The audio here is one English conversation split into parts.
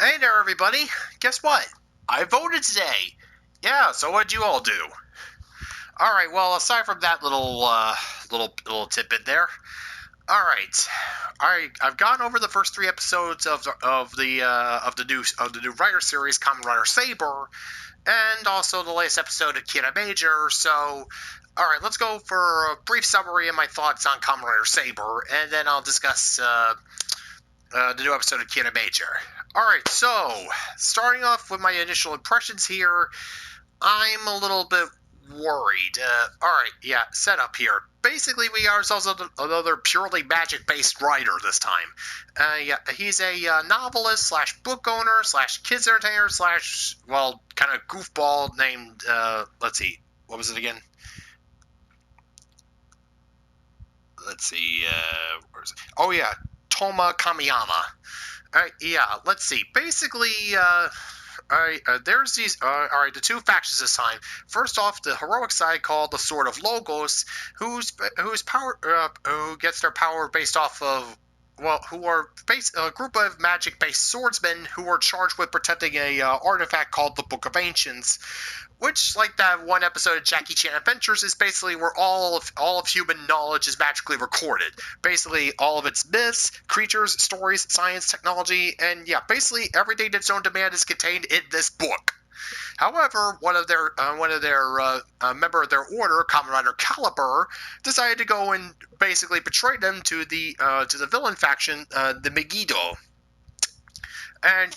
Hey there, everybody. Guess what? I voted today. Yeah, so what'd you all do? Alright, well, aside from that little tidbit there, alright. I've gone over the first three episodes of the new writer series, Kamen Rider Saber, and also the latest episode of Kirameger, so alright, let's go for a brief summary of my thoughts on Kamen Rider Saber, and then I'll discuss the new episode of Kirameger. Alright, so, starting off with my initial impressions here, I'm a little bit worried. Alright, yeah, setup here. Basically, we are ourselves another purely magic-based writer this time. Yeah, he's a novelist slash book owner slash kids entertainer slash, well, kind of goofball named, let's see, what was it again? Let's see, where is it? Oh yeah, Toma Kamiyama. Yeah, let's see. Basically, there's these. Alright, the two factions this time. First off, the heroic side called the Sword of Logos, whose power, who gets their power based off of, well, who are a group of magic-based swordsmen who are charged with protecting a artifact called the Book of Ancients, which, like that one episode of Jackie Chan Adventures, is basically where all of human knowledge is magically recorded. Basically, all of its myths, creatures, stories, science, technology, and yeah, basically everything that's known to man is contained in this book. However, one of their member of their order, Kamen Rider Caliber, decided to go and basically betray them to the villain faction, the Megiddo. And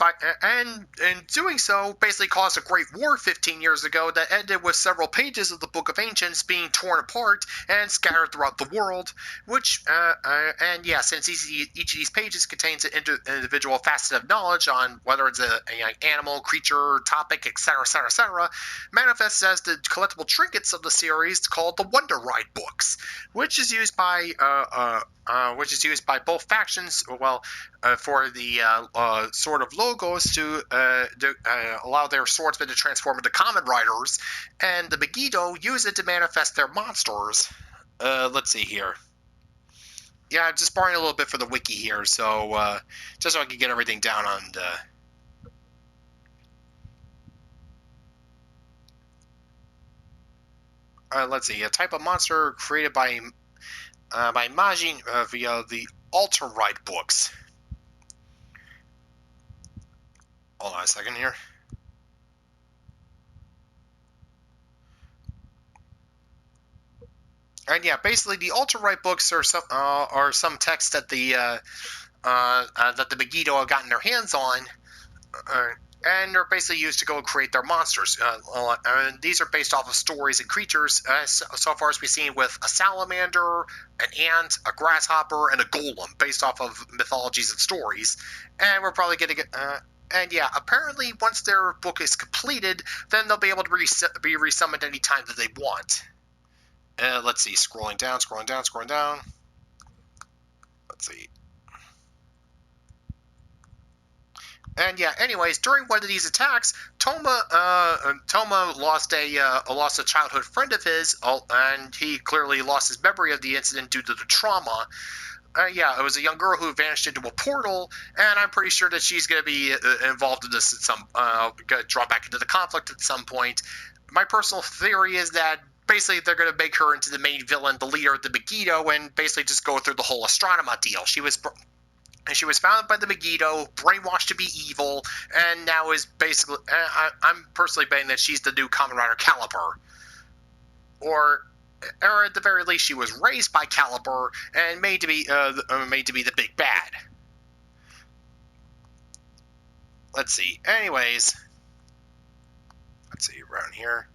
in doing so, basically caused a great war 15 years ago that ended with several pages of the Book of Ancients being torn apart and scattered throughout the world. And yeah, since each of these pages contains an individual facet of knowledge on whether it's an animal, creature, topic, etc., etc., etc., manifests as the collectible trinkets of the series called the Wonder Ride books, which is used by both factions. Well, for the Sword of Logos to allow their swordsmen to transform into Kamen Riders, and the Megiddo use it to manifest their monsters. Let's see here. Yeah, I'm just borrowing a little bit for the wiki here, so just so I can get everything down on let's see, a type of monster created by Majin via the Alter Ride books. Hold on a second here. And yeah, basically the Alter Right books are some texts that the Megiddo have gotten their hands on, and they're basically used to go and create their monsters. And these are based off of stories and creatures. So far as we've seen with a salamander, an ant, a grasshopper, and a golem, based off of mythologies and stories. And we're probably going to get. And yeah, apparently once their book is completed, then they'll be able to be resummoned any time that they want. Let's see, scrolling down. Let's see. And yeah, anyways, during one of these attacks, Toma lost a childhood friend of his, and he clearly lost his memory of the incident due to the trauma. Yeah, it was a young girl who vanished into a portal, and I'm pretty sure that she's going to be involved in this at drawn back into the conflict at some point. My personal theory is that basically they're going to make her into the main villain, the leader of the Megiddo, and basically just go through the whole Astronema deal. She was founded by the Megiddo, brainwashed to be evil, and now is basically. I'm personally betting that she's the new Kamen Rider Caliber, or at the very least, she was raised by Caliber and made to be the big bad. Let's see. Anyways, let's see around here.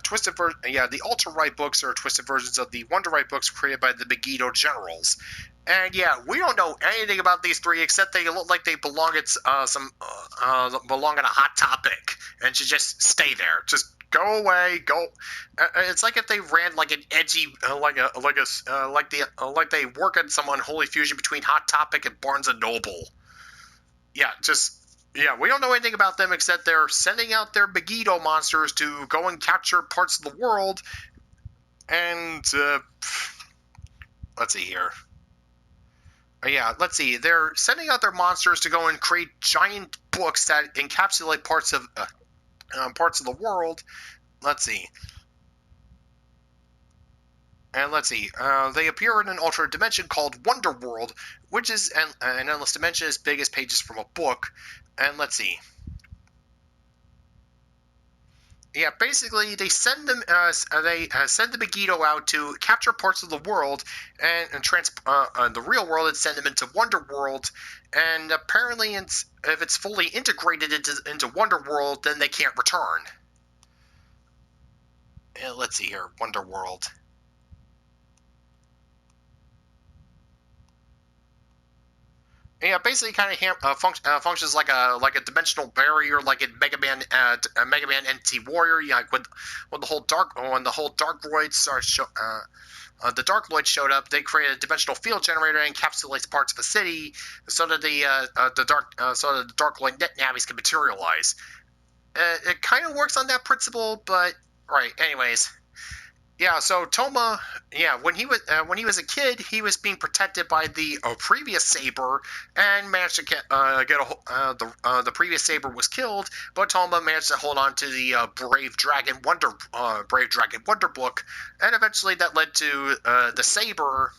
Twisted version. Yeah, the Ultra Right books are twisted versions of the Wonder Right books created by the Megiddo generals. And yeah, we don't know anything about these three except they look like they belong at belong in a hot topic and should just stay there. Just go away. Go. It's like if they ran like an edgy, like they work at some unholy fusion between Hot Topic and Barnes and Noble. Yeah, just. Yeah, we don't know anything about them except they're sending out their Megiddo monsters to go and capture parts of the world, and let's see here. Yeah, let's see. They're sending out their monsters to go and create giant books that encapsulate parts of the world. Let's see. And let's see. They appear in an alternate dimension called Wonder World, which is an endless dimension as big as pages from a book. And let's see. Yeah, basically they send them. They send the Megiddo out to capture parts of the world and the real world, and send them into Wonder World. And apparently, if it's fully integrated into Wonder World, then they can't return. And let's see here, Wonder World. Yeah, basically, kind of functions like a dimensional barrier, like in Mega Man NT Warrior. Yeah, like when the whole Dark Droid the Dark Lloyd showed up, they created a dimensional field generator and encapsulates parts of a city, so that the Dark Lloyd net navis can materialize. It kind of works on that principle, but right. Anyways, yeah. So Toma, yeah, when he was a kid, he was being protected by the previous Saber, and managed to get the previous Saber was killed, but Toma managed to hold on to the Brave Dragon Wonder Book, and eventually that led to the Saber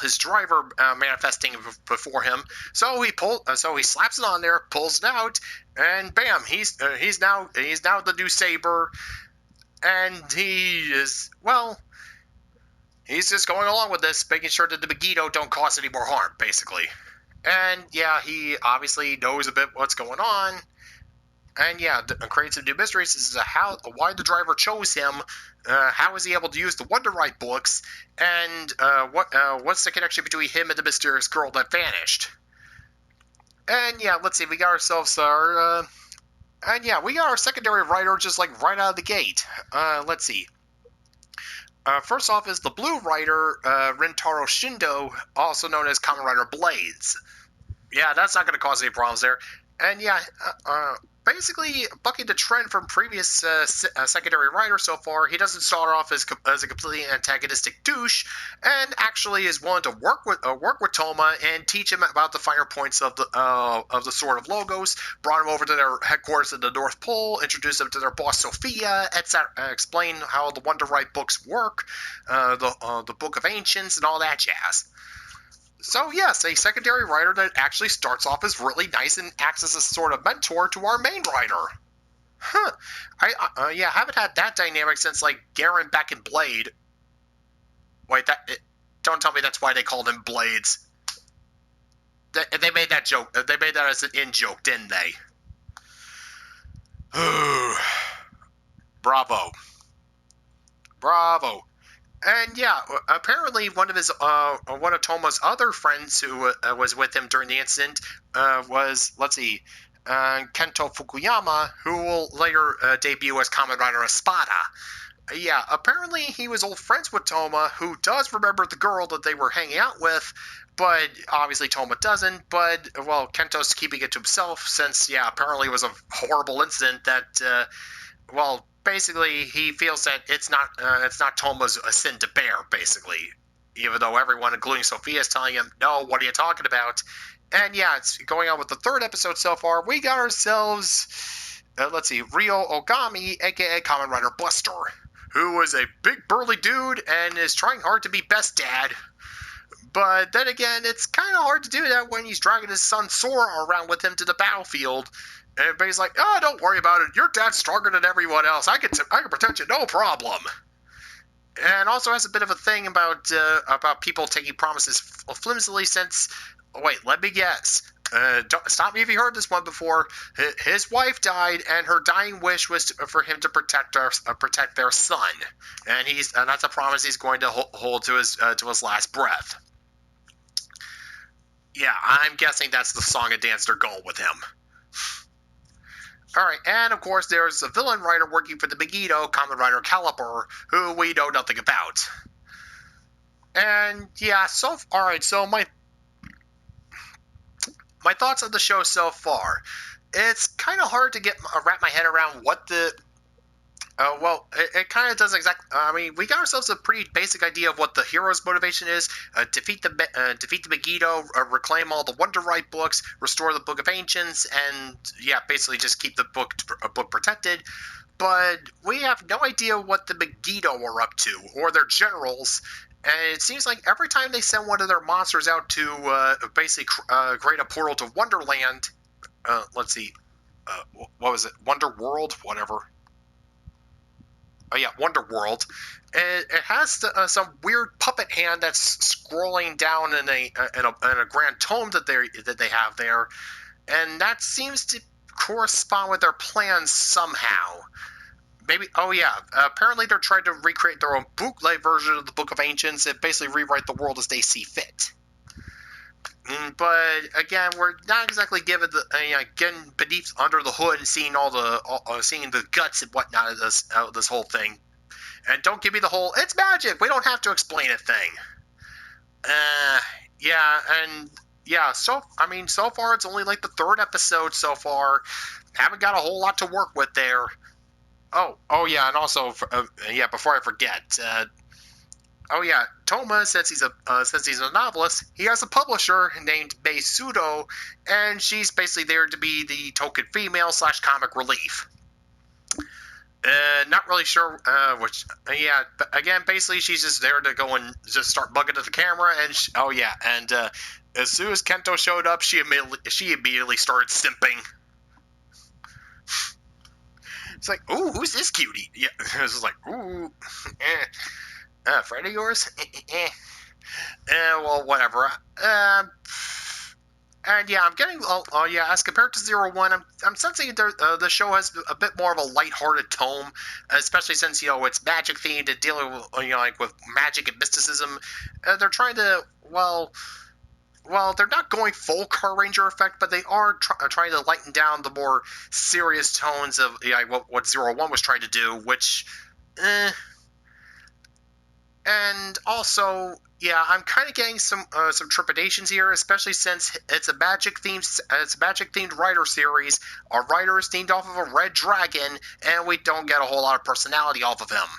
his driver manifesting before him. So he slaps it on there, pulls it out, and bam, he's now the new Saber, and he's just going along with this, making sure that the Megiddo don't cause any more harm, basically. And yeah, he obviously knows a bit what's going on. And yeah, creates some new mysteries as to why the driver chose him, how is he able to use the Wonder Right books, and what's the connection between him and the mysterious girl that vanished. And yeah, let's see, we got our secondary writer just like right out of the gate. Let's see. First off is the Blue Rider, Rintaro Shindo, also known as Kamen Rider Blades. Yeah, that's not going to cause any problems there. And yeah, basically bucking the trend from previous secondary writers so far, he doesn't start off as a completely antagonistic douche, and actually is willing to work with Toma and teach him about the finer points of the Sword of Logos. Brought him over to their headquarters at the North Pole, introduced him to their boss Sophia, etc. Explain how the Wonder Right books work, the Book of Ancients, and all that jazz. So yes, a secondary writer that actually starts off as really nice and acts as a sort of mentor to our main writer. Huh. I haven't had that dynamic since like Garen back in Blade. Wait, don't tell me that's why they called him Blades. They made that joke. They made that as an in-joke, didn't they? Bravo. And yeah, apparently one of Toma's other friends who was with him during the incident was, let's see, Kento Fukuyama, who will later debut as Kamen Rider Espada. Yeah, apparently he was old friends with Toma, who does remember the girl that they were hanging out with, but obviously Toma doesn't. But well, Kento's keeping it to himself since, yeah, apparently it was a horrible incident that, basically, he feels that it's not Toma's sin to bear, basically, even though everyone, including Sophia, is telling him, no, what are you talking about? And yeah, it's going on with the third episode so far. We got ourselves, let's see, Ryo Ogami, aka Kamen Rider Buster, who is a big burly dude and is trying hard to be best dad. But then again, it's kind of hard to do that when he's dragging his son Sora around with him to the battlefield. And everybody's like, oh, don't worry about it. Your dad's stronger than everyone else. I can protect you, no problem. And also has a bit of a thing about people taking promises flimsily since, wait, let me guess. Don't, stop me if you heard this one before. His wife died, and her dying wish was for him to protect their son. And that's a promise he's going to hold to his last breath. Yeah, I'm guessing that's the song and dance they're going with him. Alright, and of course there's a villain writer working for the Megiddo, Kamen Rider Caliber, who we know nothing about. And yeah, so my thoughts on the show so far. It's kind of hard to wrap my head around what the Well, it kind of does exactly. I mean, we got ourselves a pretty basic idea of what the hero's motivation is: defeat the Megiddo, reclaim all the Wonder Right books, restore the Book of Ancients, and yeah, basically just keep the book protected. But we have no idea what the Megiddo are up to, or their generals. And it seems like every time they send one of their monsters out to basically create a portal to Wonderland, let's see, what was it? Wonder World, whatever. Oh yeah, Wonder World. It has some weird puppet hand that's scrolling down in a grand tome that they have there, and that seems to correspond with their plans somehow. Maybe. Oh yeah. Apparently, they're trying to recreate their own bootleg version of the Book of Ancients and basically rewrite the world as they see fit. But again, we're not exactly given the getting beneath under the hood and seeing seeing the guts and whatnot of this whole thing. And don't give me the whole "it's magic, we don't have to explain a thing." Yeah, and yeah. So far it's only like the third episode so far. Haven't got a whole lot to work with there. Oh yeah, and also yeah. Before I forget, oh yeah, Toma, since he's a novelist, he has a publisher named Mei Sudo, and she's basically there to be the token female / comic relief. Not really sure which. Yeah, but again, basically she's just there to go and just start bugging at the camera, and oh yeah, and as soon as Kento showed up, she immediately started simping. It's like, ooh, who's this cutie? Yeah, it's just like, ooh, friend of yours? Well, whatever. And yeah, I'm getting, yeah, as compared to 01, I'm sensing the show has a bit more of a lighthearted tone, especially since, it's magic themed and dealing with, like with magic and mysticism. They're trying to, well, they're not going full Car Ranger effect, but they are trying to lighten down the more serious tones of what 01 was trying to do, which, and also, yeah, I'm kind of getting some trepidations here, especially since it's a magic themed writer series. Our writer is themed off of a red dragon, and we don't get a whole lot of personality off of him.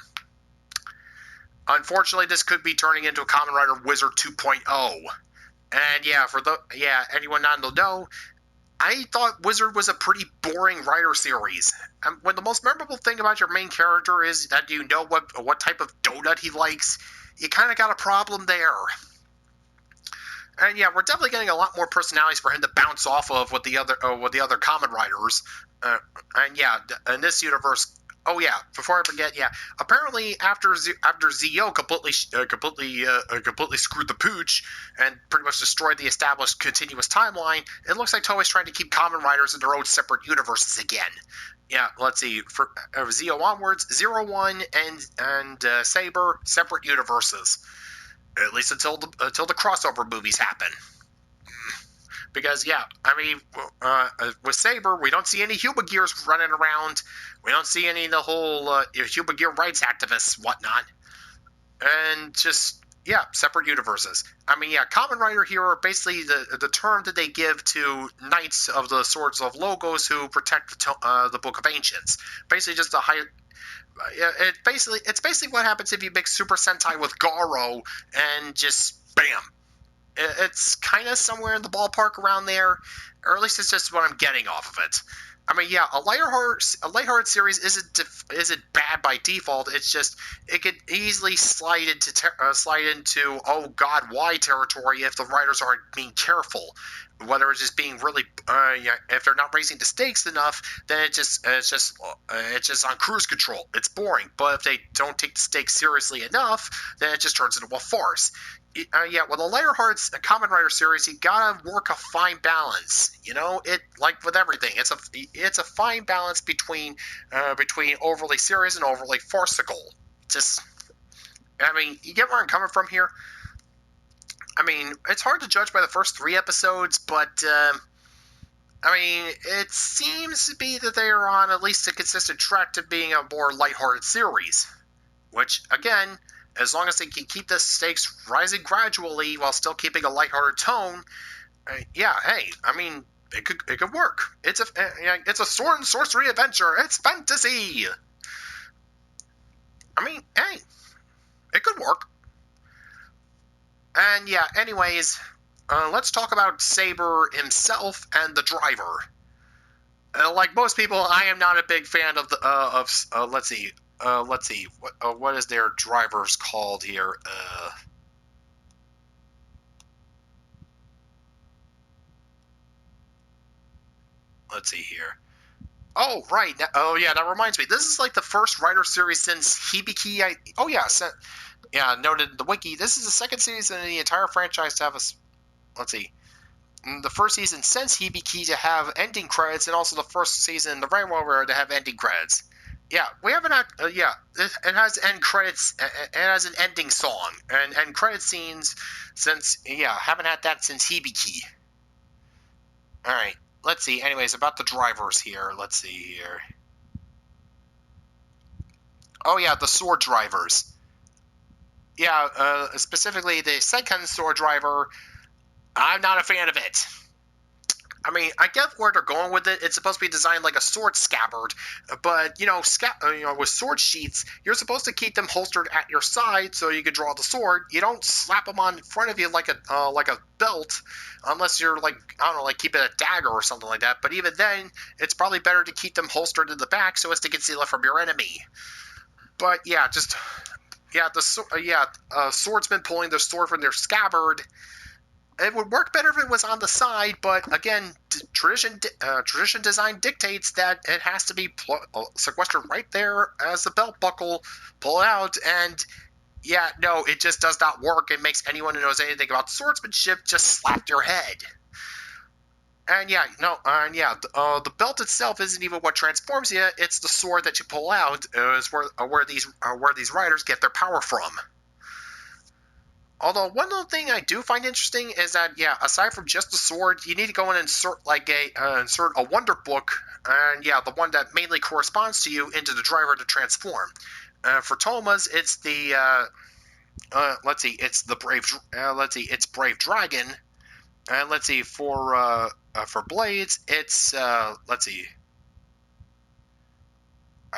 Unfortunately, this could be turning into a Kamen Rider Wizard 2.0. And yeah, anyone not in the know, I thought Wizard was a pretty boring writer series. When the most memorable thing about your main character is that you know what type of donut he likes, you kind of got a problem there. And yeah, we're definitely getting a lot more personalities for him to bounce off of with the other Kamen Riders. And yeah, in this universe. Oh yeah, before I forget, yeah. Apparently, after Zio completely screwed the pooch and pretty much destroyed the established continuous timeline, it looks like Toei's trying to keep Kamen Riders in their own separate universes again. Yeah, let's see. For Zio onwards, 01 and Saber, separate universes, at least until the crossover movies happen. Because, yeah, I mean, with Saber, we don't see any Human Gears running around. We don't see any of the whole Human Gear rights activists, whatnot. And just, yeah, separate universes. I mean, yeah, Kamen Rider here are basically the term that they give to Knights of the Swords of Logos who protect the Book of Ancients. Basically, just a high... It's basically what happens if you mix Super Sentai with Garo and just, bam. It's kind of somewhere in the ballpark around there, or at least it's just what I'm getting off of it. I mean, yeah, a lighthearted series isn't bad by default. It's just it could easily slide into oh god why territory if the writers aren't being careful. Whether it's just being really if they're not raising the stakes enough, then it's just on cruise control. It's boring. But if they don't take the stakes seriously enough, then it just turns into a farce. Yeah, with a lighthearted Kamen Rider series, you gotta work a fine balance. It like with everything, it's a fine balance between overly serious and overly farcical. Just, I mean, you get where I'm coming from here. I mean, it's hard to judge by the first 3 episodes, but I mean, it seems to be that they are on at least a consistent track to being a more lighthearted series. Which, again, as long as they can keep the stakes rising gradually while still keeping a lighthearted tone, yeah, hey, I mean, it could work. It's a sword and sorcery adventure. It's fantasy. I mean, hey, it could work. And yeah, anyways, let's talk about Saber himself and the driver. Like most people, I am not a big fan of the let's see, what is their drivers called here? Let's see here. Oh right, oh yeah, that reminds me. This is like the first Rider series since Hibiki. Oh yeah, yeah, noted in the wiki. This is the second series in the entire franchise to have a. Let's see. The first season since Hibiki to have ending credits, and also the first season in the Railroad to have ending credits. Yeah, we haven't had. Yeah, it has end credits. It has an ending song and end credit scenes since. Yeah, haven't had that since Hibiki. All right, let's see. Anyways, about the drivers here. Let's see here. Oh yeah, the sword drivers. Yeah, specifically the second sword driver. I'm not a fan of it. I mean, I get where they're going with it. It's supposed to be designed like a sword scabbard, but with sword sheaths, you're supposed to keep them holstered at your side so you can draw the sword. You don't slap them on in front of you like a belt, unless you're like I don't know, like keep it a dagger or something like that. But even then, it's probably better to keep them holstered in the back so as to conceal it from your enemy. But yeah, swordsman pulling their sword from their scabbard. It would work better if it was on the side, but again, tradition design dictates that it has to be sequestered right there as the belt buckle. Pull it out, and yeah, no, it just does not work. It makes anyone who knows anything about swordsmanship just slap your head. And yeah, the belt itself isn't even what transforms you. It's the sword that you pull out is where these riders get their power from. Although one little thing I do find interesting is that aside from just the sword, you need to go and insert a wonder book, and the one that mainly corresponds to you into the driver to transform. For Toma's, it's the it's the it's Brave Dragon, and for Blades, it's I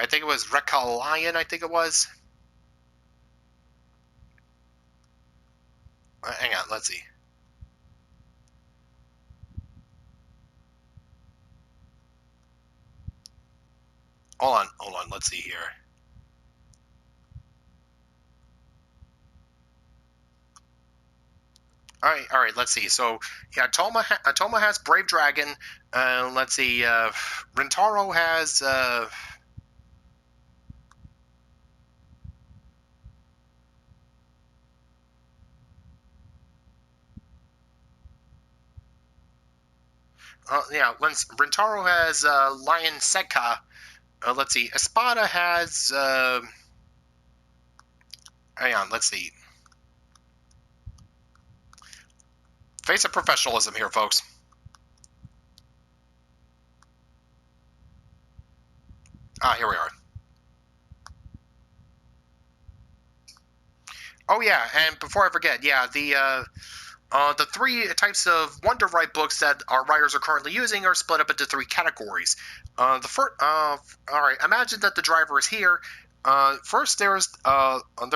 think it was Rekka Lion. I think it was. Hang on, let's see. Hold on, let's see here. All right, let's see. So, Toma has Brave Dragon. Let's see. Rintaro has. Rintaro has Lion Sekka. Let's see. Espada has. Hang on, let's see. Face of professionalism here, folks. Here we are. Oh yeah, and before I forget, the three types of Wonder Right books that our writers are currently using are split up into three categories. All right, imagine that the driver is here. First, there's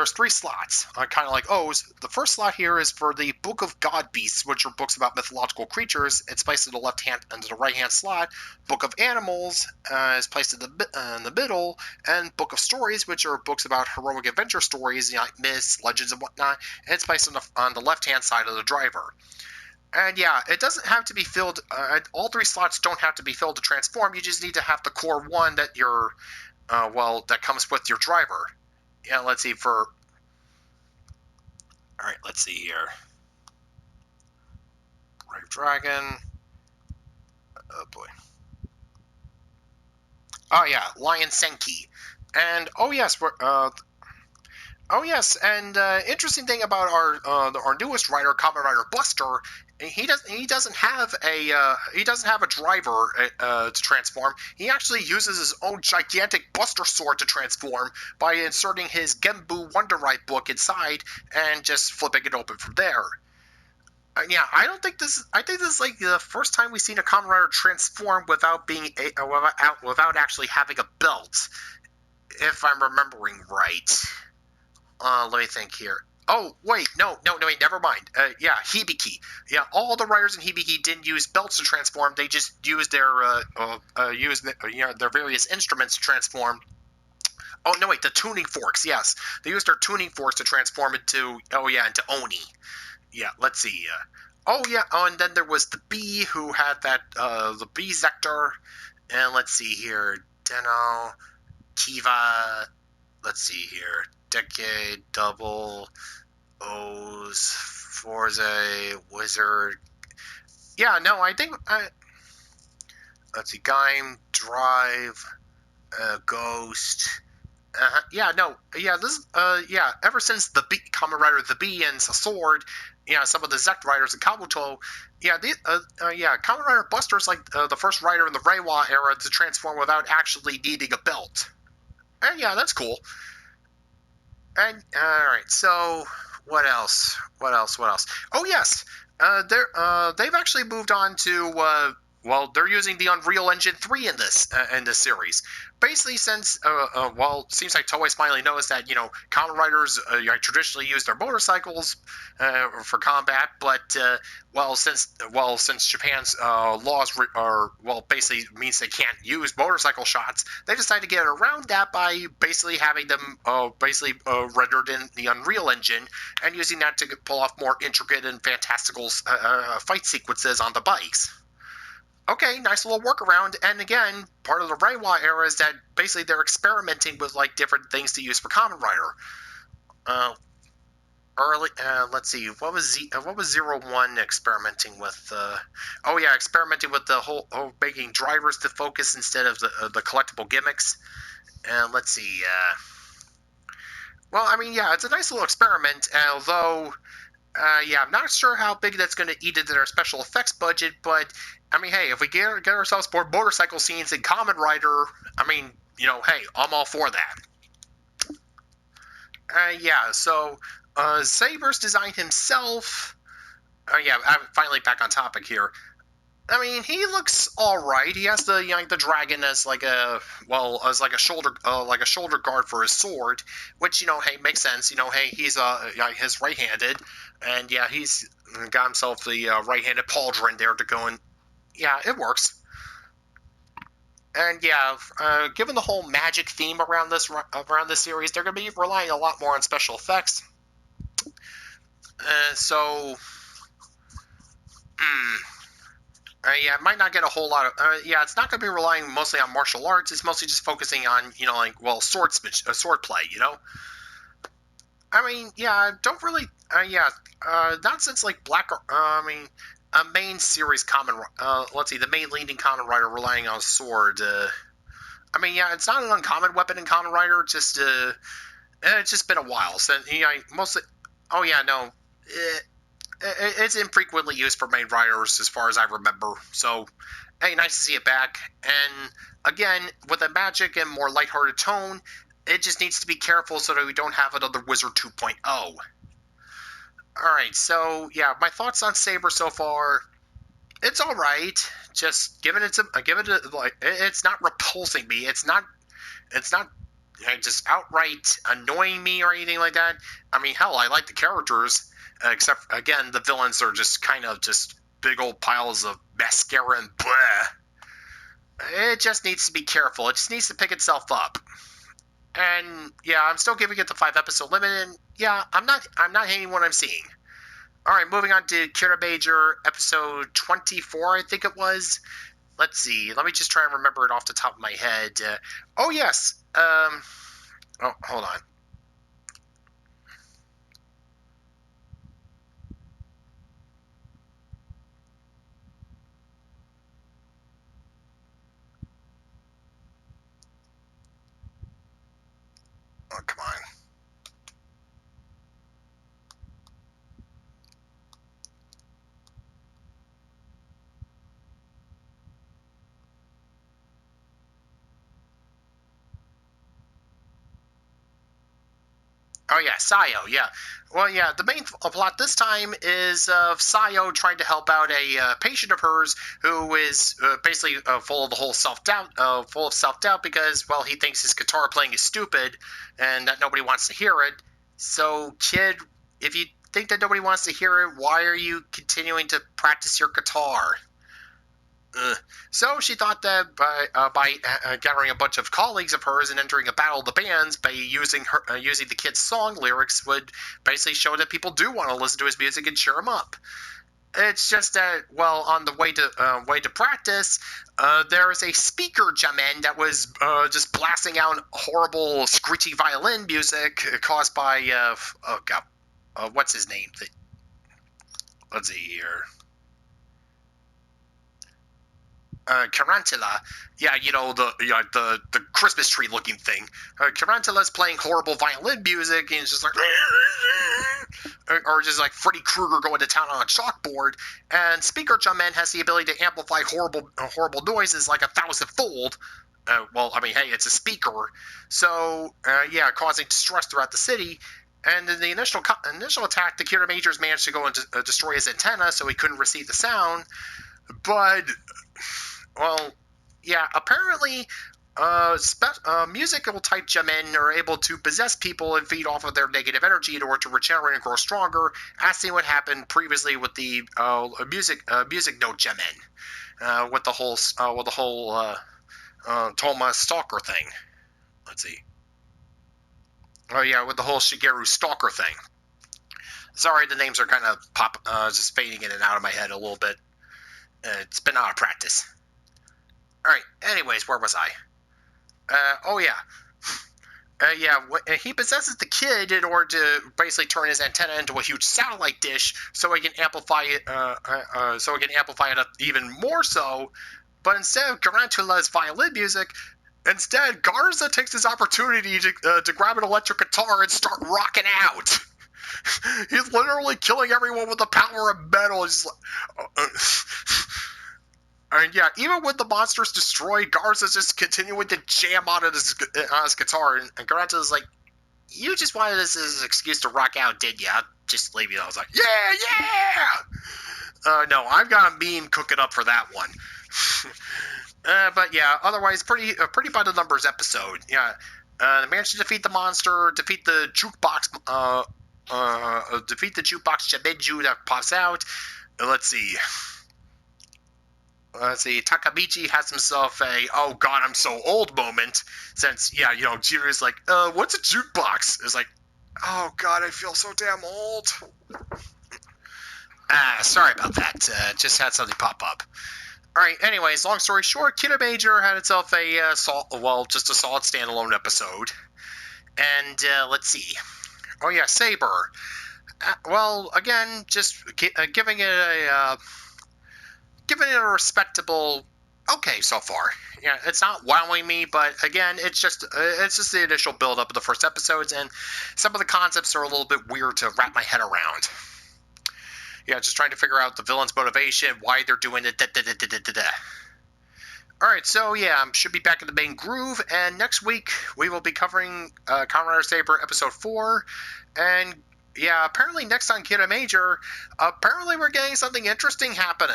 three slots, kind of like O's. The first slot here is for the Book of God Beasts, which are books about mythological creatures. It's placed in the left hand into the right hand slot. Book of Animals is placed in the middle, and Book of Stories, which are books about heroic adventure stories, like myths, legends, and whatnot. And it's placed on the left hand side of the driver. And it doesn't have to be filled. All three slots don't have to be filled to transform. You just need to have the core one that you're. That comes with your driver. Let's see All right, let's see here. Brave Dragon. Oh boy. Oh yeah, Lion Senki. And and interesting thing about our newest writer, Kamen Rider Buster, he doesn't have a driver to transform. He actually uses his own gigantic Buster sword to transform by inserting his Genbu Wonder Right book inside and just flipping it open from there. I think this is like the first time we've seen a Kamen Rider transform without actually having a belt. if I'm remembering right. Let me think here. Oh, wait, no, wait, never mind. Yeah, Hibiki. Yeah, all the riders in Hibiki didn't use belts to transform. They just used their, their various instruments to transform. Oh, no, wait, the tuning forks, yes. They used their tuning forks to transform into, into Oni. Yeah, let's see. And then there was the Bee, who had that, the Bee Zector. And let's see here. Deno, Kiva, let's see here. Decade, Double, O's, Forza, Wizard. Yeah, no, I think let's see, Gaim, Drive, Ghost. Ever since the Kamen Rider, the Bee, and Sword, some of the Zect riders in Kabuto, Kamen Rider Buster's like the first rider in the Reiwa era to transform without actually needing a belt. And yeah, that's cool. And alright, so what else? Oh yes, they've actually moved on to they're using the Unreal Engine 3 in this series. Basically, since seems like Toei finally knows that Kamen Riders traditionally use their motorcycles for combat, but since Japan's laws basically means they can't use motorcycle shots, they decided to get around that by basically having them rendered in the Unreal Engine and using that to pull off more intricate and fantastical fight sequences on the bikes. Okay, nice little workaround. And again, part of the Reiwa era is that basically they're experimenting with like different things to use for Kamen Rider. Let's see, what was 01 experimenting with? Experimenting with the whole making drivers to focus instead of the collectible gimmicks. And let's see. It's a nice little experiment. Although, I'm not sure how big that's going to eat into their special effects budget. But I mean, hey, if we get ourselves more motorcycle scenes in Kamen Rider, hey, I'm all for that. So Saber's design himself. I'm finally back on topic here. I mean, he looks all right. He has the dragon as like a shoulder guard for his sword, which hey, makes sense. Hey, he's his right-handed, and he's got himself the right-handed pauldron there to go and it works. And given the whole magic theme around this series, they're going to be relying a lot more on special effects. It might not get a whole lot of. It's not going to be relying mostly on martial arts. It's mostly just focusing on swordplay. I mean, don't really. Not since like a main series let's see, the main leading Kamen Rider relying on a sword. It's not an uncommon weapon in Kamen Rider. It's just been a while since mostly. Oh yeah, no. It's infrequently used for main riders as far as I remember. So, hey, nice to see it back. And again, with a magic and more lighthearted tone, it just needs to be careful so that we don't have another Wizard 2.0. Alright, so my thoughts on Saber so far. It's alright. Just it's not repulsing me. It's not just outright annoying me or anything like that. I mean, hell, I like the characters. Except, again, the villains are just kind of just big old piles of mascara and bleh. It just needs to be careful. It just needs to pick itself up. And, I'm still giving it the 5-episode limit, and, I'm not hating what I'm seeing. Alright, moving on to Kirameger, episode 24, I think it was. Let's see. Let me just try and remember it off the top of my head. Yes. Hold on. Oh, come on. Oh yeah, Sayo. Yeah. Well, yeah. The main plot this time is of Sayo trying to help out a patient of hers who is basically full of the whole full of self doubt because well he thinks his guitar playing is stupid and that nobody wants to hear it. So, kid, if you think that nobody wants to hear it, why are you continuing to practice your guitar? So she thought that by gathering a bunch of colleagues of hers and entering a battle of the bands by using the kid's song lyrics would basically show that people do want to listen to his music and cheer him up. It's just that, well, on the way to practice, there was a speaker Jamen that was just blasting out horrible screechy violin music caused by oh god, what's his name? Let's see here. Tarantula, yeah, the Christmas tree looking thing. Tarantula's playing horrible violin music, and it's just like, or just like Freddy Krueger going to town on a chalkboard. And Speaker Jamen has the ability to amplify horrible noises like 1,000-fold. Well, I mean, hey, it's a speaker, so yeah, causing distress throughout the city. And in the initial attack, the Kiramegers managed to go and destroy his antenna, so he couldn't receive the sound. But well, yeah, apparently musical type Jamen are able to possess people and feed off of their negative energy in order to regenerate and grow stronger, as seen what happened previously with the music note Jamen, with the whole Toma Stalker thing. Let's see. Oh yeah, with the whole Shigeru Stalker thing. Sorry, the names are kind of just fading in and out of my head a little bit. It's been out of practice. Alright, anyways, where was I? Oh yeah. He possesses the kid in order to basically turn his antenna into a huge satellite dish so he can amplify it up even more so. But instead of Tarantula's violin music, instead Garuza takes his opportunity to grab an electric guitar and start rocking out. He's literally killing everyone with the power of metal. He's like, and yeah, even with the monsters destroyed, Garza's just continuing to jam on his guitar, and Garza's like, "You just wanted this as an excuse to rock out, did you? I'll just leave you." I was like, "Yeah!" No, I've got a meme cooking up for that one. But yeah, otherwise, pretty by the numbers episode. Yeah, managed to defeat the monster, defeat the jukebox Shimeju that pops out. Let's see, Takamichi has himself a, oh god, I'm so old moment, since, yeah, Jiru's like, what's a jukebox? It's like, oh god, I feel so damn old. Sorry about that, just had something pop up. Alright, anyways, long story short, Kirameger had itself just a solid standalone episode. And, let's see. Oh yeah, Saber. Well, again, just giving it a respectable okay so far. Yeah, it's not wowing me, but again, it's just the initial build up of the first episodes, and some of the concepts are a little bit weird to wrap my head around. Yeah, just trying to figure out the villain's motivation, why they're doing it. Alright, so yeah, I should be back in the main groove, and next week we will be covering Kamen Rider Saber episode 4, and yeah, apparently next on Kirameger, apparently we're getting something interesting happening.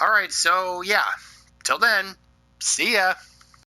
Alright, so yeah, till then, see ya.